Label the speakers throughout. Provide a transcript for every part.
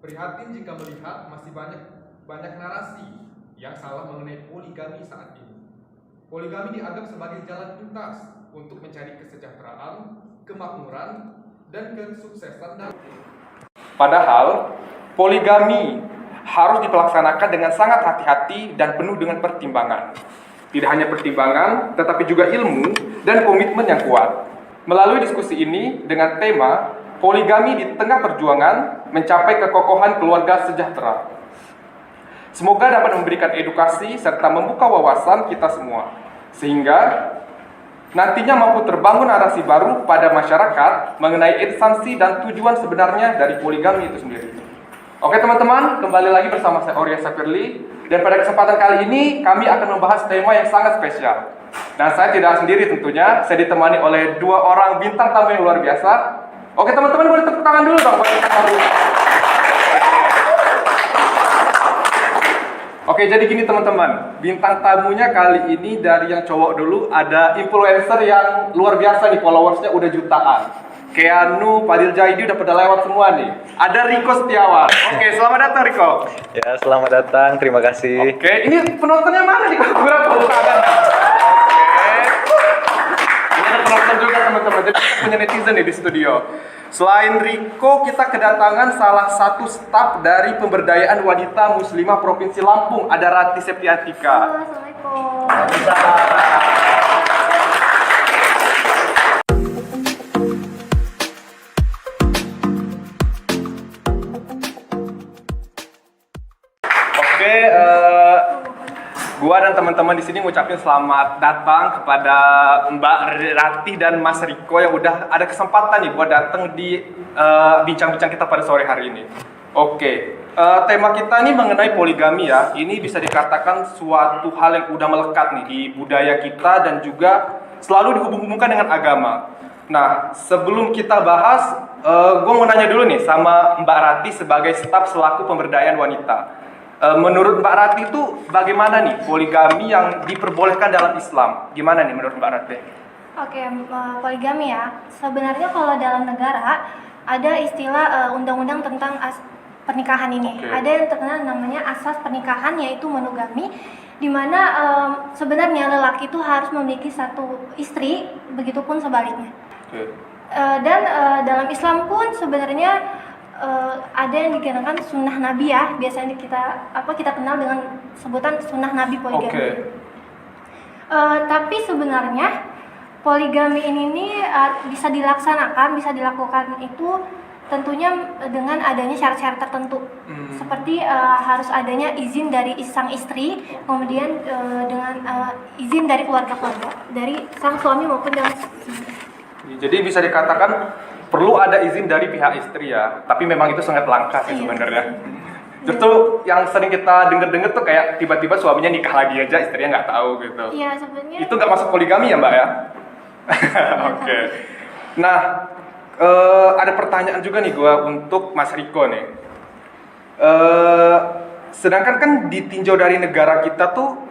Speaker 1: prihatin jika melihat masih banyak narasi yang salah mengenai poligami saat ini. Poligami dianggap sebagai jalan pintas untuk mencari kesejahteraan, kemakmuran, dan kesuksesan. Padahal, poligami harus dilaksanakan dengan sangat hati-hati dan penuh dengan pertimbangan. Tidak hanya pertimbangan, tetapi juga ilmu dan komitmen yang kuat. Melalui diskusi ini dengan tema poligami di tengah perjuangan mencapai kekokohan keluarga sejahtera. Semoga dapat memberikan edukasi serta membuka wawasan kita semua, sehingga nantinya mampu terbangun narasi baru pada masyarakat mengenai esensi dan tujuan sebenarnya dari poligami itu sendiri. Oke teman-teman, kembali lagi bersama saya Orya Safirli, dan pada kesempatan kali ini kami akan membahas tema yang sangat spesial. Dan saya tidak sendiri tentunya, saya ditemani oleh dua orang bintang tamu yang luar biasa. Oke teman-teman, boleh tepuk tangan dulu dong buat bintang tamu. Oke, jadi gini teman-teman, bintang tamunya kali ini dari yang cowok dulu, ada influencer yang luar biasa nih, followersnya udah jutaan. Keanu, Fadil Jaidi udah pada lewat semua nih. Ada Riko Setiawan. Oke, selamat datang Riko.
Speaker 2: Ya, selamat datang. Terima kasih.
Speaker 1: Oke, ini penontonnya mana nih? Berapa? Oke. Ini ada penonton juga teman-teman. Jadi kita punya netizen nih di studio. Selain Riko, kita kedatangan salah satu staf dari pemberdayaan wanita muslimah Provinsi Lampung. Ada Rati Septiatika.
Speaker 3: Assalamualaikum.
Speaker 1: Oke, gua dan teman-teman di sini ngucapin selamat datang kepada Mbak Rati dan Mas Riko yang udah ada kesempatan nih buat datang di bincang-bincang kita pada sore hari ini. Oke, tema kita nih mengenai poligami ya. Ini bisa dikatakan suatu hal yang udah melekat nih di budaya kita dan juga selalu dihubung-hubungkan dengan agama. Nah, sebelum kita bahas, gue mau nanya dulu nih sama Mbak Rati sebagai staf selaku pemberdayaan wanita. Menurut Mbak Rati itu bagaimana nih poligami yang diperbolehkan dalam Islam? Gimana nih menurut Mbak Rati?
Speaker 3: Oke, poligami ya. Sebenarnya kalau dalam negara ada istilah undang-undang tentang pernikahan ini.
Speaker 1: Oke.
Speaker 3: Ada yang terkenal namanya asas pernikahan, yaitu monogami, di mana sebenarnya lelaki itu harus memiliki satu istri, begitupun sebaliknya.
Speaker 1: Oke.
Speaker 3: Dan dalam Islam pun sebenarnya ada yang dikenakan sunnah Nabi ya, biasanya kita kenal dengan sebutan sunnah Nabi poligami.
Speaker 1: Oke.
Speaker 3: Tapi sebenarnya poligami ini bisa dilakukan itu tentunya dengan adanya syarat-syarat tertentu. Seperti harus adanya izin dari sang istri, kemudian dengan izin dari keluarga-keluarga, dari sang suami maupun dari
Speaker 1: Jadi bisa dikatakan perlu ada izin dari pihak istri ya, tapi memang itu sangat langka sih sebenarnya. Justru yang sering kita dengar tuh kayak tiba-tiba suaminya nikah lagi aja, istrinya nggak tahu gitu.
Speaker 3: Iya, sebenarnya
Speaker 1: Itu nggak masuk poligami ya Mbak ya? Oke. Nah, ada pertanyaan juga nih gua untuk Mas Riko nih. Sedangkan kan ditinjau dari negara kita tuh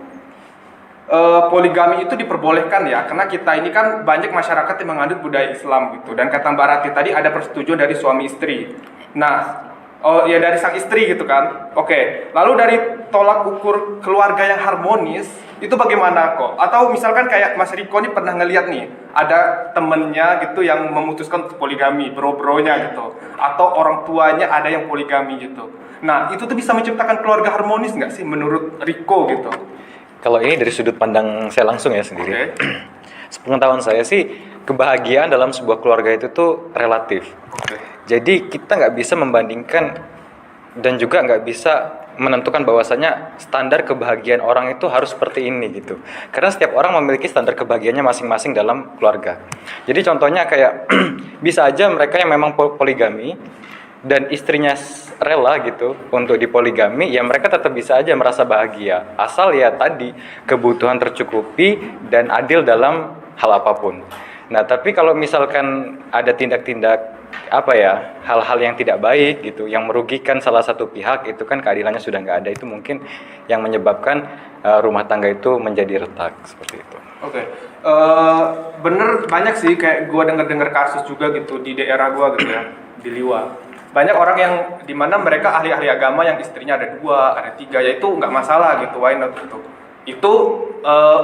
Speaker 1: poligami itu diperbolehkan ya, karena kita ini kan banyak masyarakat yang menganut budaya Islam gitu. Dan kata Mbak Rati tadi ada persetujuan dari suami istri. Nah, ya dari sang istri gitu kan. Oke, lalu dari tolak ukur keluarga yang harmonis itu bagaimana kok? Atau misalkan kayak Mas Riko nih pernah ngeliat nih ada temennya gitu yang memutuskan untuk poligami, bro-bronya gitu, atau orang tuanya ada yang poligami gitu. Nah, itu tuh bisa menciptakan keluarga harmonis nggak sih menurut Riko gitu?
Speaker 2: Kalau ini dari sudut pandang saya langsung ya sendiri.
Speaker 1: Oke.
Speaker 2: Sepengetahuan saya sih, kebahagiaan dalam sebuah keluarga itu tuh relatif.
Speaker 1: Oke.
Speaker 2: Jadi kita nggak bisa membandingkan dan juga nggak bisa menentukan bahwasanya standar kebahagiaan orang itu harus seperti ini gitu. Karena setiap orang memiliki standar kebahagiaannya masing-masing dalam keluarga. Jadi contohnya kayak bisa aja mereka yang memang poligami dan istrinya rela gitu untuk dipoligami, ya mereka tetap bisa aja merasa bahagia asal ya tadi kebutuhan tercukupi dan adil dalam hal apapun. Nah, tapi kalau misalkan ada tindak-tindak hal-hal yang tidak baik gitu, yang merugikan salah satu pihak, itu kan keadilannya sudah nggak ada. Itu mungkin yang menyebabkan rumah tangga itu menjadi retak seperti itu.
Speaker 1: Oke. Bener banyak sih kayak gue denger kasus juga gitu di daerah gue gitu ya, di Liwa.
Speaker 4: banyak orang yang dimana mereka ahli-ahli agama yang istrinya ada 2, ada 3, yaitu nggak masalah gitu, why not gitu. Itu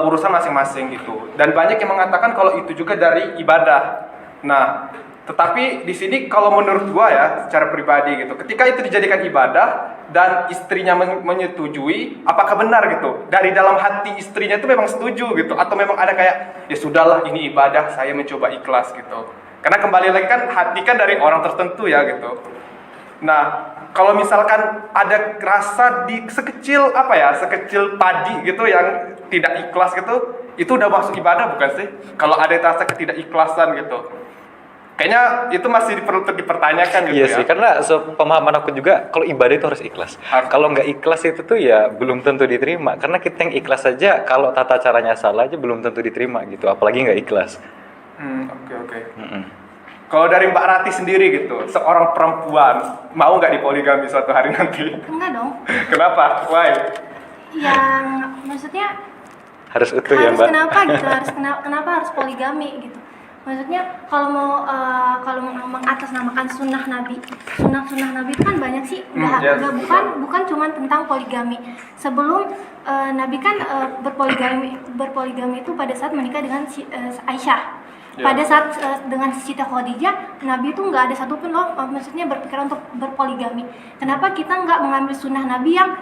Speaker 4: urusan masing-masing gitu. Dan banyak yang mengatakan kalau itu juga dari ibadah. Nah, tetapi di sini kalau menurut gua ya, secara pribadi gitu, ketika itu dijadikan ibadah dan istrinya menyetujui, apakah benar gitu? Dari dalam hati istrinya itu memang setuju gitu, atau memang ada kayak ya sudahlah ini ibadah, saya mencoba ikhlas gitu. Karena kembali lagi kan hati kan dari orang tertentu ya gitu. Nah, kalau misalkan ada rasa di sekecil sekecil padi gitu yang tidak ikhlas gitu, itu udah masuk ibadah bukan sih? Kalau ada rasa ketidakikhlasan gitu, kayaknya itu masih perlu dipertanyakan gitu.
Speaker 2: Iya sih, karena pemahaman aku juga kalau ibadah itu harus ikhlas. Kalau nggak ikhlas itu tuh ya belum tentu diterima. Karena kita yang ikhlas saja, kalau tata caranya salah aja belum tentu diterima gitu. Apalagi nggak ikhlas.
Speaker 4: Oke. Kalau dari Mbak Rati sendiri gitu, seorang perempuan mau nggak dipoligami suatu hari nanti?
Speaker 3: Enggak dong.
Speaker 4: Kenapa? Why?
Speaker 3: Yang maksudnya
Speaker 2: Harus utuh ya, Mbak.
Speaker 3: Kenapa gitu? Kenapa harus poligami gitu? Maksudnya kalau mau mengatasnamakan sunnah Nabi itu kan banyak sih. Nggak bukan cuma tentang poligami. Sebelum Nabi kan berpoligami itu pada saat menikah dengan Aisyah. Pada saat dengan Siti Khadijah, Nabi itu nggak ada satupun loh, maksudnya berpikiran untuk berpoligami. Kenapa kita nggak mengambil sunnah Nabi yang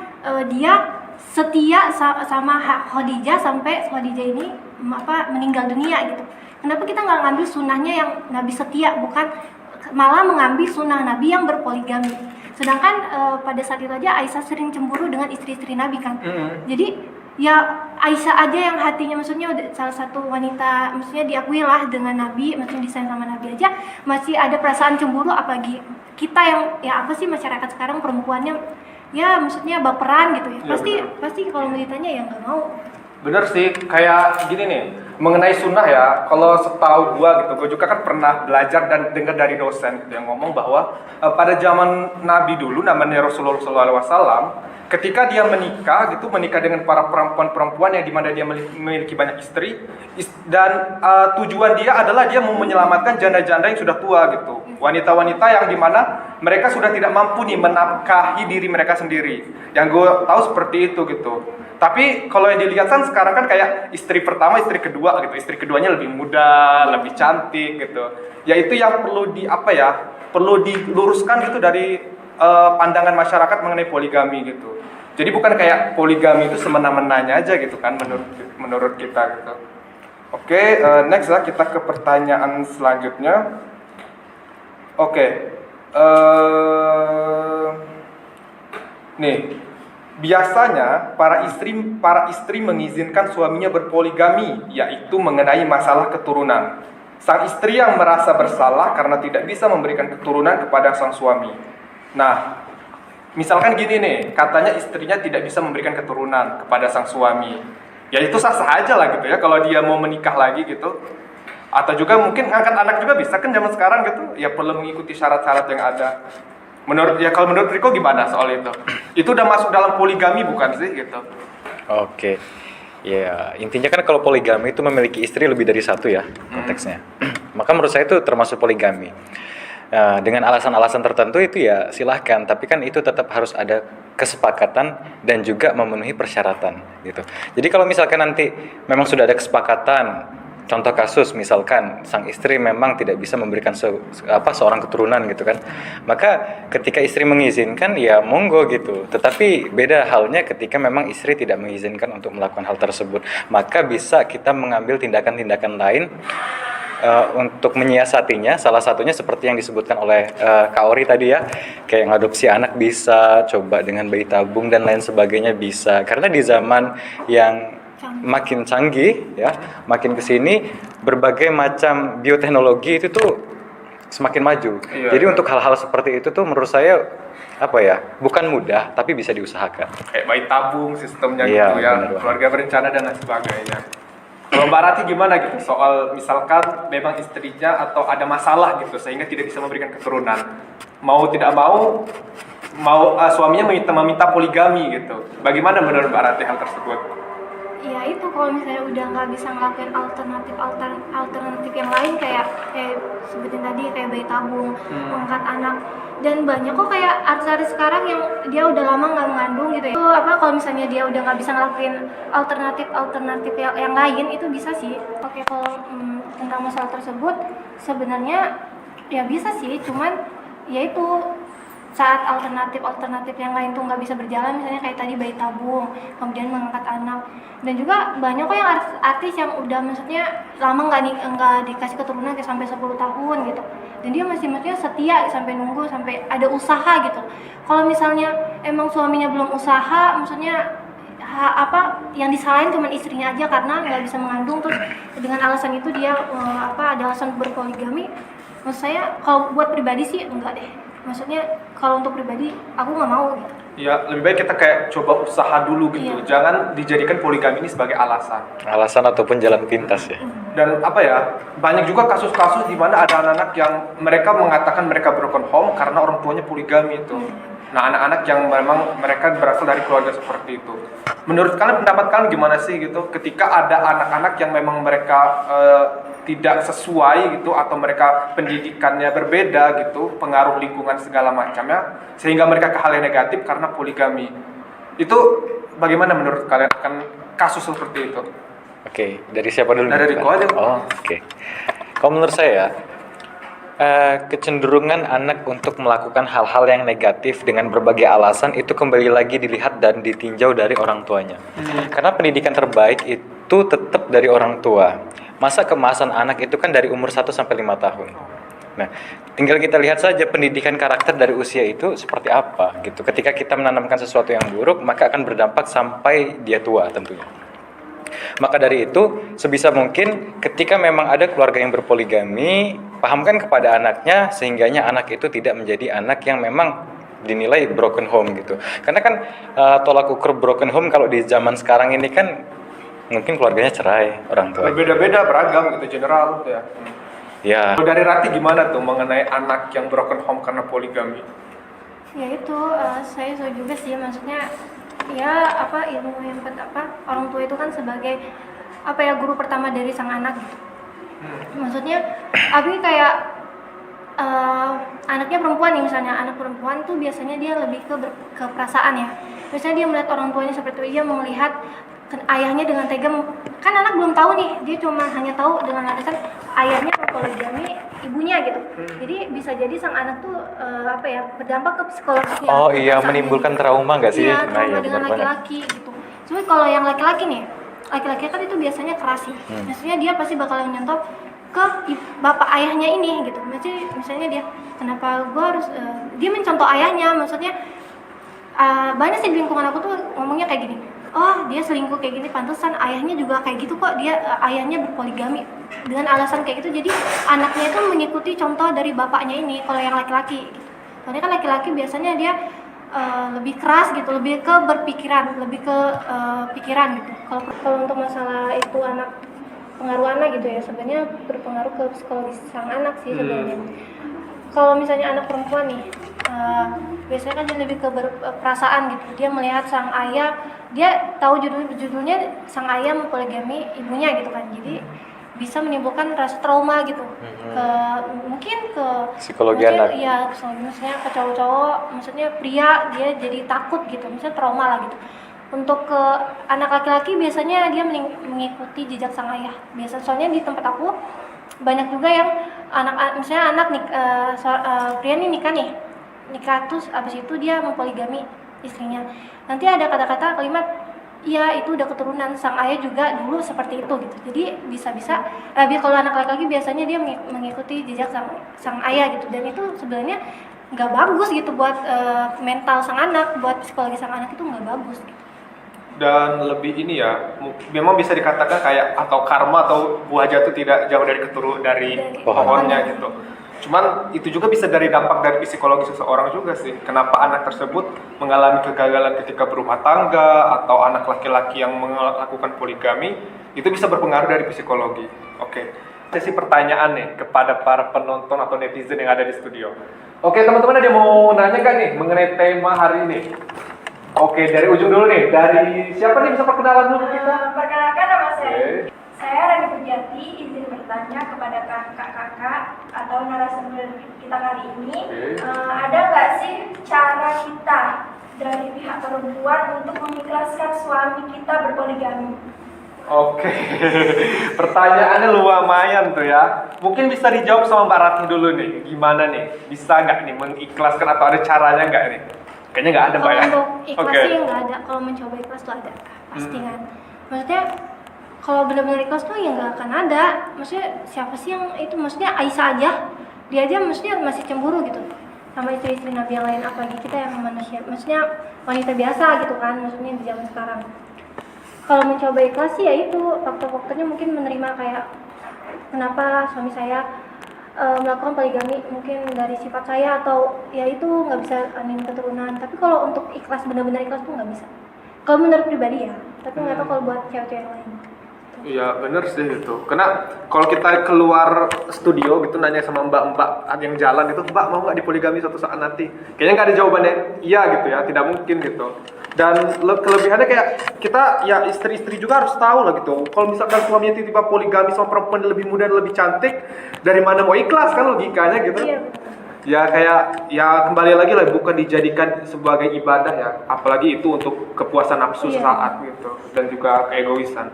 Speaker 3: dia setia sama Khadijah sampai Khadijah ini meninggal dunia gitu? Kenapa kita nggak ngambil sunnahnya yang Nabi setia, bukan malah mengambil sunnah Nabi yang berpoligami? Sedangkan pada saat itu aja Aisyah sering cemburu dengan istri-istri Nabi kan. Jadi ya Aisyah aja yang hatinya maksudnya udah salah satu wanita maksudnya diakui lah dengan Nabi, maksudnya disayang sama Nabi aja masih ada perasaan cemburu, apalagi kita yang ya apa sih masyarakat sekarang perempuannya ya maksudnya baperan gitu ya. Pasti kalau mau ditanya ya nggak mau.
Speaker 4: Bener sih, kayak gini nih, mengenai sunnah ya, kalau setahu gua gitu, gue juga kan pernah belajar dan dengar dari dosen gitu, yang ngomong bahwa pada zaman Nabi dulu, namanya Rasulullah SAW, ketika dia menikah dengan para perempuan-perempuan yang dimana dia memiliki banyak istri, dan tujuan dia adalah dia mau menyelamatkan janda-janda yang sudah tua gitu, wanita-wanita yang dimana mereka sudah tidak mampu nih menafkahi diri mereka sendiri. Yang gue tahu seperti itu gitu. Tapi kalau yang dilihat kan sekarang kan kayak istri pertama, istri kedua gitu. Istri keduanya lebih muda, lebih cantik gitu. Ya itu yang perlu diluruskan gitu dari pandangan masyarakat mengenai poligami gitu. Jadi bukan kayak poligami itu semena-menanya aja gitu kan menurut kita gitu. Oke, next lah kita ke pertanyaan selanjutnya. Oke. Nih. Biasanya para istri mengizinkan suaminya berpoligami, yaitu mengenai masalah keturunan. Sang istri yang merasa bersalah karena tidak bisa memberikan keturunan kepada sang suami. Nah, misalkan gini nih, katanya istrinya tidak bisa memberikan keturunan kepada sang suami. Ya itu sah-sah aja lah gitu ya, kalau dia mau menikah lagi gitu. Atau juga mungkin ngangkat anak juga bisa kan zaman sekarang gitu, ya perlu mengikuti syarat-syarat yang ada. Kalau menurut Riko gimana soal itu? Itu udah masuk dalam poligami bukan sih gitu?
Speaker 2: Oke. Ya, intinya kan kalau poligami itu memiliki istri lebih dari satu ya konteksnya. Maka menurut saya itu termasuk poligami. Dengan alasan-alasan tertentu itu ya silahkan, tapi kan itu tetap harus ada kesepakatan dan juga memenuhi persyaratan gitu. Jadi kalau misalkan nanti memang sudah ada kesepakatan, contoh kasus misalkan sang istri memang tidak bisa memberikan seorang keturunan gitu kan, maka ketika istri mengizinkan ya monggo gitu. Tetapi beda halnya ketika memang istri tidak mengizinkan untuk melakukan hal tersebut, maka bisa kita mengambil tindakan-tindakan lain untuk menyiasatinya. Salah satunya seperti yang disebutkan oleh Kak Ori tadi ya, kayak ngadopsi anak bisa, coba dengan bayi tabung dan lain sebagainya bisa. Karena di zaman yang makin canggih ya, makin kesini berbagai macam bioteknologi itu tuh semakin maju. Jadi untuk hal-hal seperti itu tuh menurut saya bukan mudah tapi bisa diusahakan.
Speaker 4: Kayak bayi tabung sistemnya gitu ya, keluarga berencana dan lain sebagainya. Kalau Mbak Rati gimana gitu soal misalkan memang istrinya atau ada masalah gitu sehingga tidak bisa memberikan keturunan, mau tidak mau suaminya meminta poligami gitu. Bagaimana menurut Mbak Rati hal tersebut?
Speaker 3: Ya itu kalau misalnya udah nggak bisa ngelakuin alternatif yang lain kayak sebutin tadi kayak bayi tabung, mengangkat anak, dan banyak kok kayak artis-artis sekarang yang dia udah lama nggak mengandung gitu ya. Itu apa kalau misalnya dia udah nggak bisa ngelakuin alternatif yang lain itu bisa sih. Oke, kalau tentang masalah tersebut sebenarnya ya bisa sih, cuman ya itu saat alternatif yang lain tuh nggak bisa berjalan, misalnya kayak tadi bayi tabung, kemudian mengangkat anak, dan juga banyak kok yang artis yang udah maksudnya lama nggak dikasih keturunan kayak sampai 10 tahun gitu, dan dia masih maksudnya setia sampai nunggu sampai ada usaha gitu. Kalau misalnya emang suaminya belum usaha, maksudnya yang disalahin cuma istrinya aja karena nggak bisa mengandung, terus dengan alasan itu dia ada alasan berpoligami. Maksud saya kalau buat pribadi sih enggak deh. Maksudnya kalau untuk pribadi aku nggak mau gitu.
Speaker 4: Ya, lebih baik kita kayak coba usaha dulu gitu.
Speaker 3: Iya.
Speaker 4: Jangan dijadikan poligami ini sebagai alasan.
Speaker 2: Alasan ataupun jalan pintas ya.
Speaker 4: Dan banyak juga kasus-kasus di mana ada anak-anak yang mereka mengatakan mereka broken home karena orang tuanya poligami itu. Nah, anak-anak yang memang mereka berasal dari keluarga seperti itu. Menurut kalian, pendapat kalian gimana sih gitu ketika ada anak-anak yang memang mereka tidak sesuai gitu, atau mereka pendidikannya berbeda gitu, pengaruh lingkungan segala macamnya, sehingga mereka ke hal yang negatif karena poligami. Itu bagaimana menurut kalian akan kasus seperti itu?
Speaker 2: Oke, dari siapa dulu?
Speaker 4: Dari Riko aja.
Speaker 2: Oh, oke. Kalau menurut saya, kecenderungan anak untuk melakukan hal-hal yang negatif dengan berbagai alasan itu kembali lagi dilihat dan ditinjau dari orang tuanya. Karena pendidikan terbaik itu tetap dari orang tua. Masa kemasan anak itu kan dari umur 1 sampai 5 tahun. Nah, tinggal kita lihat saja pendidikan karakter dari usia itu seperti apa gitu. Ketika kita menanamkan sesuatu yang buruk, maka akan berdampak sampai dia tua tentunya. Maka dari itu, sebisa mungkin ketika memang ada keluarga yang berpoligami, pahamkan kepada anaknya sehingganya anak itu tidak menjadi anak yang memang dinilai broken home gitu. Karena kan tolak ukur broken home kalau di zaman sekarang ini kan mungkin keluarganya cerai, orang tua.
Speaker 4: Berbeda-beda, beragam gitu, general gitu ya.
Speaker 2: Ya.
Speaker 4: Kalau dari Rati gimana tuh mengenai anak yang broken home karena poligami?
Speaker 3: Ya itu saya setuju juga sih, maksudnya ya ilmu yang orang tua itu kan sebagai guru pertama dari sang anak gitu. Maksudnya kayak anaknya perempuan nih, misalnya anak perempuan tuh biasanya dia lebih ke perasaan ya. Biasanya dia melihat orang tuanya seperti itu, dia melihat ayahnya dengan tega, kan anak belum tahu nih, dia cuma hanya tahu dengan alasan ayahnya poligami ibunya gitu. Jadi bisa jadi sang anak tuh berdampak ke psikologisnya.
Speaker 2: Oh iya, menimbulkan trauma nggak sih?
Speaker 3: Iya, trauma
Speaker 2: ya,
Speaker 3: dengan laki-laki gitu. Cuma kalau yang laki-laki nih, laki-laki kan itu biasanya keras ya. Maksudnya dia pasti bakalan nyontoh ke bapak ayahnya ini gitu. Misalnya dia, kenapa gue harus dia mencontoh ayahnya, maksudnya banyak sih di lingkungan aku tuh ngomongnya kayak gini. Oh, dia selingkuh kayak gini, pantesan ayahnya juga kayak gitu kok, dia ayahnya berpoligami, dengan alasan kayak gitu. Jadi anaknya itu mengikuti contoh dari bapaknya ini. Kalau yang laki-laki gitu. Soalnya kan laki-laki biasanya dia lebih keras gitu, lebih ke berpikiran, lebih ke pikiran gitu. Kalau untuk masalah itu pengaruh anak gitu ya, sebenarnya berpengaruh ke psikologis sang anak sih sebenarnya. Kalau misalnya anak perempuan nih, biasanya kan dia lebih ke perasaan gitu. Dia melihat sang ayah, dia tahu judulnya sang ayah mempoligami ibunya gitu kan. Jadi bisa menimbulkan rasa trauma gitu. Mungkin ke
Speaker 2: psikologi anak.
Speaker 3: Iya, misalnya ke cowok-cowok, maksudnya pria, dia jadi takut gitu, misalnya trauma lah gitu. Untuk ke anak laki-laki biasanya dia mengikuti jejak sang ayah. Soalnya di tempat aku banyak juga yang misalnya anak pria nih nikah terus abis itu dia mempoligami istrinya. Nanti ada kata-kata kalimat, iya itu udah keturunan sang ayah juga dulu seperti itu gitu. Jadi bisa-bisa kalau anak laki-laki biasanya dia mengikuti jejak sang ayah gitu, dan itu sebenarnya nggak bagus gitu buat mental sang anak, buat psikologi sang anak itu nggak bagus gitu.
Speaker 4: Dan lebih ini ya, memang bisa dikatakan kayak atau karma atau buah jatuh tidak jauh dari pohonnya gitu. Cuman itu juga bisa dari dampak dari psikologi seseorang juga sih. Kenapa anak tersebut mengalami kegagalan ketika berumah tangga, atau anak laki-laki yang melakukan poligami, itu bisa berpengaruh dari psikologi. Oke. Sesi pertanyaan nih kepada para penonton atau netizen yang ada di studio. Oke, teman-teman, ada yang mau nanya gak nih mengenai tema hari ini? Oke, dari ujung dulu nih. Dari siapa nih, bisa perkenalan dulu kita?
Speaker 5: Perkenalkan nama saya.
Speaker 4: Oke.
Speaker 5: Saya Rani Pujati, izin bertanya kepada kakak-kakak atau narasumber kita kali ini. Ada nggak sih cara kita dari pihak perempuan untuk mengikhlaskan suami kita berpoligami?
Speaker 4: Oke, pertanyaannya lumayan tuh ya. Mungkin bisa dijawab sama Mbak Ratih dulu nih. Gimana nih? Bisa nggak nih mengikhlaskan atau ada caranya nggak nih? Kayaknya nggak ada, Mbak
Speaker 3: Kalau
Speaker 4: ya?
Speaker 3: untuk ikhlas
Speaker 4: Oke.
Speaker 3: sih nggak ada. Kalau mencoba ikhlas tuh ada, pasti kan. Maksudnya kalau benar-benar ikhlas tuh ya nggak akan ada. Maksudnya siapa sih yang itu? Maksudnya Aisyah aja, dia aja maksudnya masih cemburu gitu sama istri-istri Nabi yang lain, apalagi kita yang manusia, maksudnya wanita biasa gitu kan, maksudnya di zaman sekarang. Kalau mencoba ikhlas sih ya itu faktor-faktornya mungkin menerima kayak kenapa suami saya melakukan poligami, mungkin dari sifat saya atau ya itu nggak bisa anin keturunan. Tapi kalau untuk ikhlas benar-benar ikhlas tuh nggak bisa. Kalau menurut pribadi ya, tapi nggak tahu kalau buat cewek-cewek yang lain.
Speaker 4: Iya bener sih itu. Karena kalau kita keluar studio gitu nanya sama mbak-mbak yang jalan itu, Mbak mau nggak dipoligami suatu saat nanti? Kayaknya nggak ada jawabannya iya gitu ya, tidak mungkin gitu. Dan kelebihannya kayak kita ya istri-istri juga harus tahu lah gitu. Kalau misalkan suaminya tiba-tiba poligami sama perempuan yang lebih muda dan lebih cantik, dari mana mau ikhlas kan logikanya gitu.
Speaker 3: Iya.
Speaker 4: Ya kayak ya kembali lagi lah, bukan dijadikan sebagai ibadah ya, apalagi itu untuk kepuasan nafsu
Speaker 3: Iya.
Speaker 4: sesaat gitu dan juga keegoisan.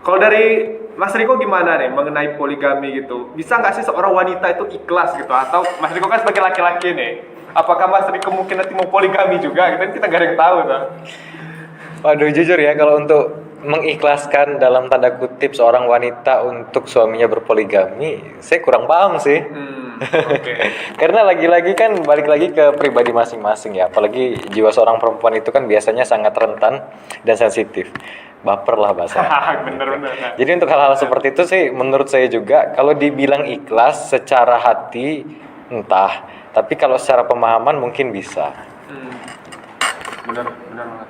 Speaker 4: Kalau dari Mas Riko gimana nih mengenai poligami gitu? Bisa nggak sih seorang wanita itu ikhlas gitu? Atau Mas Riko kan sebagai laki-laki nih, apakah Mas Riko mungkin nanti mau poligami juga? Gitu kan kita nggak ada yang tahu tuh.
Speaker 2: Waduh, jujur ya, kalau untuk mengikhlaskan dalam tanda kutip seorang wanita untuk suaminya berpoligami, saya kurang paham sih.
Speaker 4: Oke.
Speaker 2: Karena lagi-lagi kan balik lagi ke pribadi masing-masing ya. Apalagi jiwa seorang perempuan itu kan biasanya sangat rentan dan sensitif. Baper lah bahasanya.
Speaker 4: Bener-bener.
Speaker 2: Jadi untuk hal-hal seperti itu sih menurut saya juga kalau dibilang ikhlas secara hati entah, tapi kalau secara pemahaman mungkin bisa.
Speaker 4: Bener banget.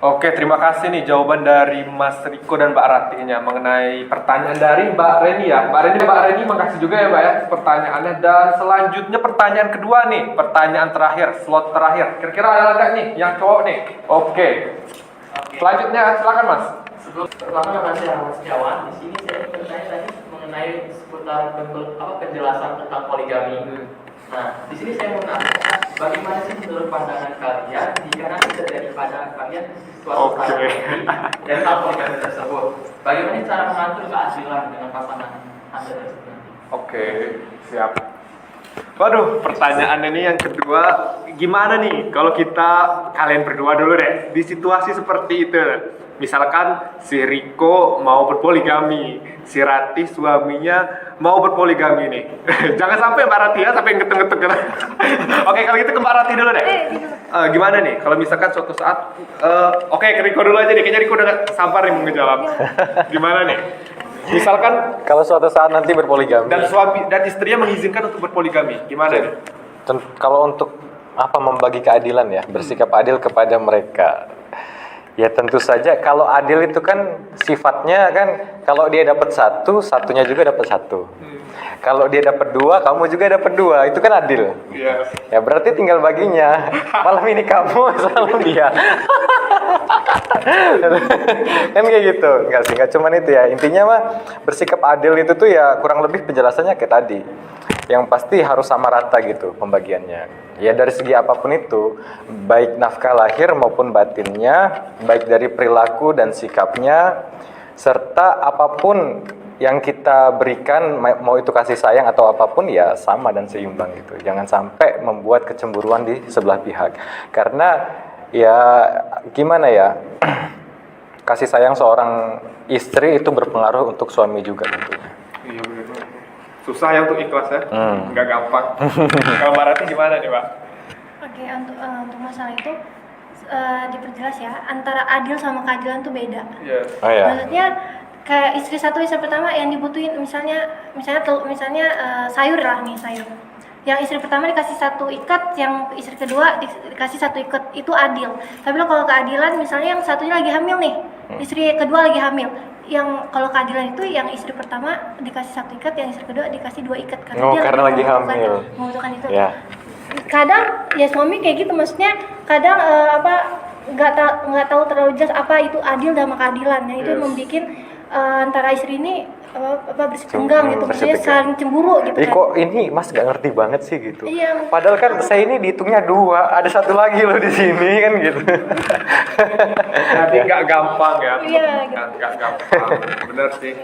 Speaker 4: Oke, terima kasih nih jawaban dari Mas Riko dan Mbak Ratihnya mengenai pertanyaan dari Mbak Reni ya. Mbak Reni makasih juga ya Mbak ya pertanyaannya. Dan selanjutnya pertanyaan kedua nih, pertanyaan terakhir, slot terakhir. Kira-kira ada nggak nih yang cowok nih? Oke. Selanjutnya silakan Mas.
Speaker 6: Sebelum pertama nama saya Mas Setiawan. Di sini saya bertanya tadi mengenai seputar penjelasan tentang poligami. Nah, di sini saya mau nanya, bagaimana sih menurut pandangan kalian jika nanti terjadi pada kalian suatu
Speaker 4: Oke.
Speaker 6: dan hal poligami tersebut? Bagaimana cara mengatur keadilan dengan pasangan Anda tersebut nanti?
Speaker 4: Oke, siap. Waduh, pertanyaan ini yang kedua, gimana nih kalau kalian berdua dulu deh di situasi seperti itu? Misalkan si Riko mau berpoligami, si Ratih suaminya mau berpoligami nih. Jangan sampai Mbak Ratih ya sampai ngetuk-ngetuk. Oke, kalau gitu ke Mbak Ratih dulu deh. Gimana nih kalau misalkan suatu saat oke, ke Riko dulu aja nih. Kayaknya Riko udah gak sabar nih mau ngejawab. Gimana nih? Misalkan
Speaker 2: Kalau suatu saat nanti berpoligami.
Speaker 4: dan suami dan istrinya mengizinkan untuk berpoligami, gimana nih?
Speaker 2: Kalau untuk apa membagi keadilan ya, bersikap adil kepada mereka. Ya tentu saja kalau adil itu kan sifatnya kan kalau dia dapat satu, satunya juga dapat satu. Kalau dia dapat dua, kamu juga dapat dua, itu kan adil.
Speaker 4: Iya.
Speaker 2: Ya berarti tinggal baginya. Malam ini kamu, selalu dia. Kan kayak gitu. Enggak sih, enggak cuman itu ya. Intinya mah bersikap adil itu tuh ya kurang lebih penjelasannya kayak tadi. Yang pasti harus sama rata gitu pembagiannya. Ya dari segi apapun itu, baik nafkah lahir maupun batinnya, baik dari perilaku dan sikapnya, serta apapun yang kita berikan, mau itu kasih sayang atau apapun ya sama dan seimbang gitu. Jangan sampai membuat kecemburuan di sebelah pihak. Karena ya gimana ya, kasih sayang seorang istri itu berpengaruh untuk suami juga tentunya.
Speaker 4: Iya benar. Susah ya untuk ikhlas ya, nggak gampang. Kalau Mbak Ratih gimana nih Mbak?
Speaker 3: Oke, untuk masalah itu diperjelas ya, antara adil sama keadilan tuh beda.
Speaker 4: Yes.
Speaker 2: Oh ya.
Speaker 3: Maksudnya kayak istri satu, istri pertama yang dibutuhin misalnya sayur lah nih, sayur. Yang istri pertama dikasih satu ikat, yang istri kedua dikasih satu ikat, itu adil. Tapi kalau keadilan misalnya yang satunya lagi hamil nih, istri kedua lagi hamil. Yang kalau keadilan itu yang istri pertama dikasih satu ikat, yang istri kedua dikasih dua ikat
Speaker 2: Karena lagi hamil.
Speaker 3: Membutuhkan itu.
Speaker 2: Ya.
Speaker 3: Kadang ya suami kayak gitu, maksudnya kadang nggak tahu terlalu jelas apa itu adil dan keadilan. Nah itu yang membuat antara istri ini bersenggang gitu, maksudnya saling cemburu gitu kan.
Speaker 2: Kok ini Mas gak ngerti banget sih gitu.
Speaker 3: Iya.
Speaker 2: Padahal kan saya ini dihitungnya 2, ada 1 lagi loh di sini kan gitu.
Speaker 4: Jadi nggak gampang ya.
Speaker 3: Iya,
Speaker 4: Nggak gampang. Bener sih.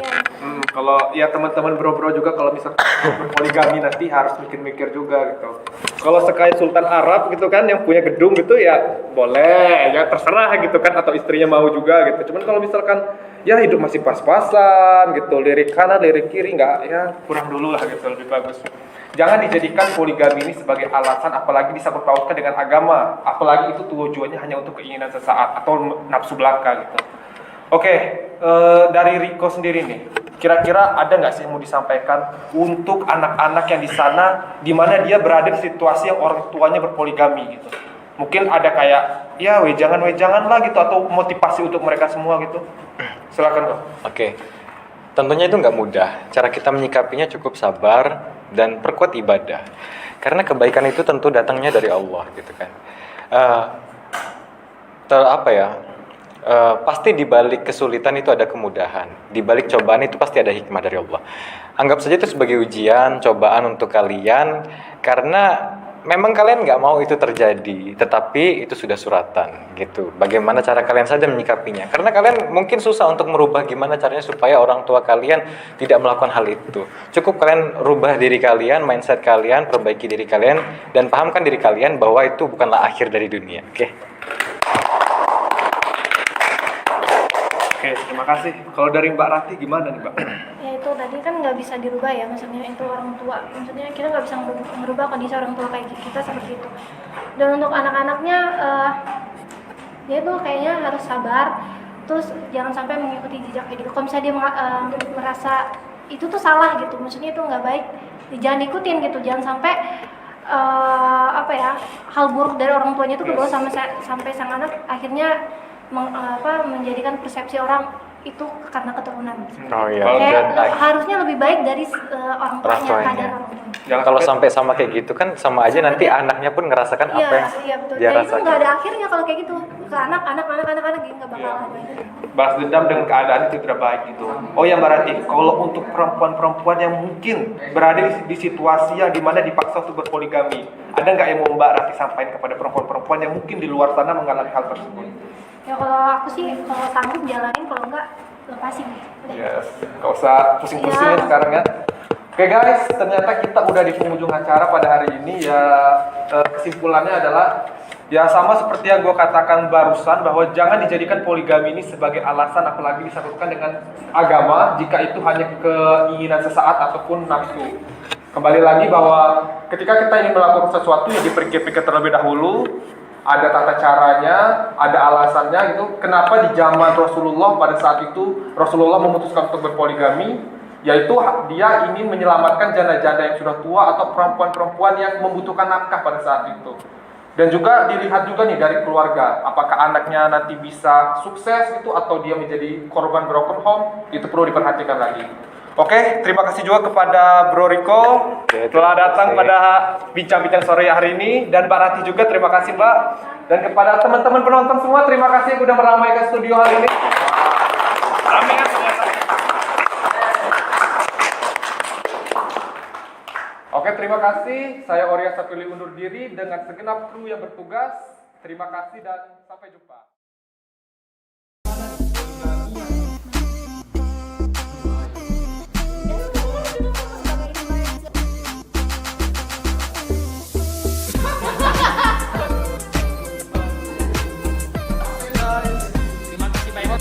Speaker 4: Kalau ya teman-teman bro-bro juga kalau misalkan berpoligami nanti harus mikir-mikir juga gitu. Kalau sekali Sultan Arab gitu kan yang punya gedung gitu ya boleh, ya terserah gitu kan, atau istrinya mau juga gitu. Cuman kalau misalkan ya hidup masih pas-pasan gitu, lirik kanan lirik kiri, nggak, ya kurang dulu lah gitu, lebih bagus. Jangan dijadikan poligami ini sebagai alasan, apalagi disangkut pautkan dengan agama, apalagi itu tujuannya hanya untuk keinginan sesaat atau nafsu belaka gitu. Oke, dari Riko sendiri nih, kira-kira ada nggak sih yang mau disampaikan untuk anak-anak yang di sana, di mana dia berada di situasi yang orang tuanya berpoligami gitu? Mungkin ada kayak ya wejangan lah gitu, atau motivasi untuk mereka semua gitu. Silakan kok.
Speaker 2: Oke. Tentunya itu nggak mudah. Cara kita menyikapinya cukup sabar dan perkuat ibadah. Karena kebaikan itu tentu datangnya dari Allah gitu kan. Pasti di balik kesulitan itu ada kemudahan. Di balik cobaan itu pasti ada hikmah dari Allah. Anggap saja itu sebagai ujian, cobaan untuk kalian, karena memang kalian nggak mau itu terjadi, tetapi itu sudah suratan gitu. Bagaimana cara kalian saja menyikapinya? Karena kalian mungkin susah untuk merubah gimana caranya supaya orang tua kalian tidak melakukan hal itu. Cukup kalian rubah diri kalian, mindset kalian, perbaiki diri kalian, dan pahamkan diri kalian bahwa itu bukanlah akhir dari dunia.
Speaker 4: Oke, terima kasih. Kalau dari Mbak Rati gimana nih, Mbak?
Speaker 3: Ya itu tadi kan nggak bisa dirubah ya, maksudnya itu orang tua, maksudnya kita nggak bisa merubah kondisi orang tua kayak kita seperti itu. Dan untuk anak-anaknya dia tuh kayaknya harus sabar, terus jangan sampai mengikuti jejak kayak gitu. Kalau misalnya dia merasa itu tuh salah gitu, maksudnya itu nggak baik, jangan ikutin gitu, jangan sampai hal buruk dari orang tuanya itu kebawa sampai sang anak akhirnya menjadikan persepsi orang itu karena keturunan.
Speaker 2: Oh iya.
Speaker 3: Harusnya lebih baik dari orang tuanya, keadaan orang tuanya.
Speaker 2: Kalau sampai sama kayak gitu kan sama aja nanti anaknya pun ngerasakan apa yang
Speaker 3: betul.
Speaker 2: dia
Speaker 3: Jadi itu
Speaker 2: rasakan.
Speaker 3: nggak ada akhirnya kalau kayak gitu. Ke anak-anak gitu nggak bakal ada.
Speaker 4: Balas dendam dengan keadaan itu tidak baik gitu. Oh ya Mbak Rati, kalau untuk perempuan-perempuan yang mungkin berada di situasi yang dimana dipaksa untuk berpoligami, ada nggak yang mau Mbak Rati sampaikan kepada perempuan-perempuan yang mungkin di luar sana mengalami hal tersebut?
Speaker 3: Ya kalau aku sih kalau sanggup jalanin, kalau enggak lepasin.
Speaker 4: Yes, nggak usah pusing-pusing ya sekarang ya. Oke guys, ternyata kita udah di penghujung acara pada hari ini ya. Kesimpulannya adalah ya sama seperti yang gue katakan barusan, bahwa jangan dijadikan poligami ini sebagai alasan, apalagi disangkutkan dengan agama, jika itu hanya keinginan sesaat ataupun nafsu. Kembali lagi bahwa ketika kita ingin melakukan sesuatu yang dipikir-pikir terlebih dahulu, ada tata caranya, ada alasannya gitu. Kenapa di zaman Rasulullah pada saat itu Rasulullah memutuskan untuk berpoligami, yaitu dia ingin menyelamatkan janda-janda yang sudah tua atau perempuan-perempuan yang membutuhkan nafkah pada saat itu. Dan juga dilihat juga nih dari keluarga, apakah anaknya nanti bisa sukses itu atau dia menjadi korban broken home, itu perlu diperhatikan lagi. Oke, terima kasih juga kepada Bro Riko telah datang pada bincang-bincang sore hari ini, dan Mbak Rati juga terima kasih Mbak, dan kepada teman-teman penonton semua terima kasih yang sudah meramaikan studio hari ini. Ramai kan ternyata. Oke, terima kasih. Saya Orya Sapili undur diri dengan segenap kru yang bertugas. Terima kasih dan sampai jumpa.